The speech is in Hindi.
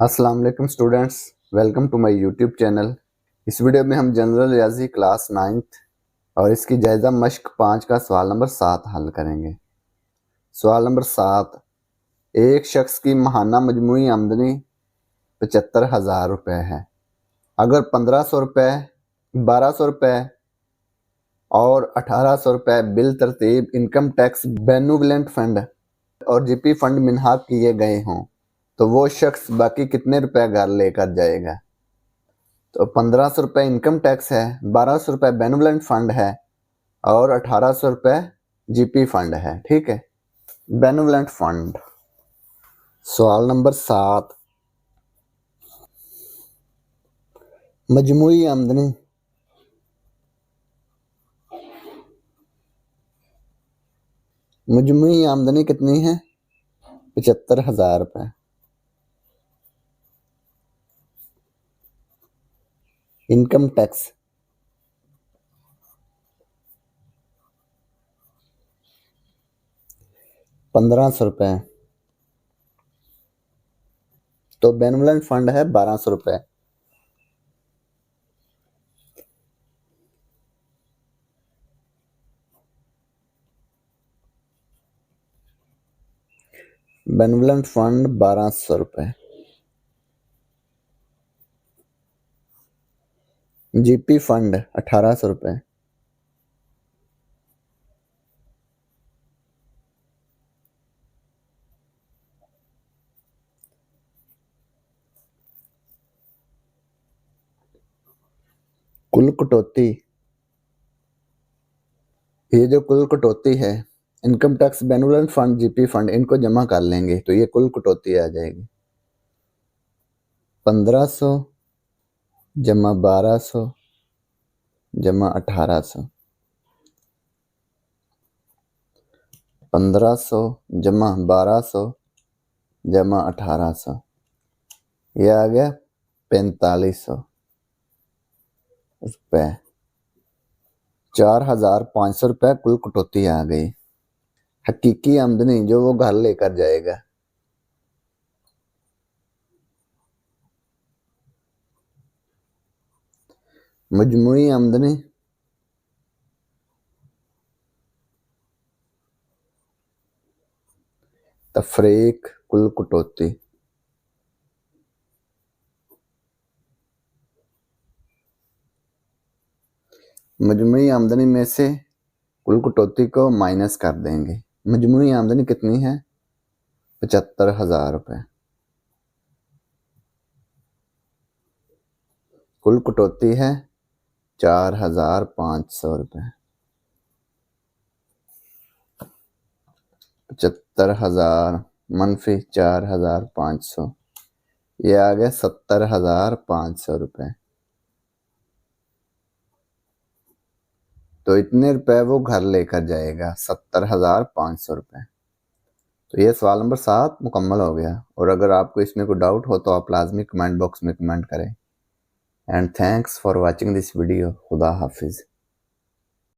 अस्सलाम वालेकुम students, welcome to my YouTube channel. इस वीडियो में हम जनरल रियाजी क्लास 9th और इसकी जायज़ा मश्क 5 का सवाल नंबर 7 हल करेंगे। सवाल नंबर 7, एक शख्स की माहाना मजमूई आमदनी 75,000 रुपये है। अगर 1500 रुपये, 1200 रुपये और 1800 रुपये बिल तरतीब इनकम टैक्स बेनूवलेंट फंड और जीपी फंड मिन्हाक किए गए हों तो वो शख्स बाकी कितने रुपए घर लेकर जाएगा। तो 1500 रुपये इनकम टैक्स है, 1200 रुपये बेनवलेंट फंड है और 1800 रुपये जीपी फंड है। ठीक है, बेनवलेंट फंड। सवाल नंबर 7, मजमूई आमदनी कितनी है? 75,000 रुपये। इनकम टैक्स 1500 रुपये, तो बेनवलेंट फंड है 1200 रुपये। बेनवलेंट फंड 1200 रुपये, जीपी फंड 1800 रुपये। कुल कटौती, ये जो कुल कटौती है income tax benevolent fund GP fund इनको जमा कर लेंगे तो ये कुल कटौती आ जाएगी 1500 जमा 1200 जमा 1800। 1500 जमा 1200 जमा 1800, ये आ गया 4500 रुपये। 4500 रुपये कुल कटौती आ गई। हकीकी आमदनी जो वो घर लेकर जाएगा, मजमूई आमदनी तफरीक कुल कटौती, मजमूई आमदनी में से कुल कटौती को माइनस कर देंगे। मजमूई आमदनी कितनी है? 75,000 रुपये। कुल कटौती है 4,500 रुपये। 75,000 मनफी 4,500, ये आ गया 70,500 रुपये। तो इतने रुपए वो घर लेकर जाएगा, 70,500 रुपये। तो ये सवाल नंबर 7 मुकम्मल हो गया। और अगर आपको इसमें कोई डाउट हो तो आप लाजमी कमेंट बॉक्स में कमेंट करें। And thanks for watching this video. खुदा हाफिज़।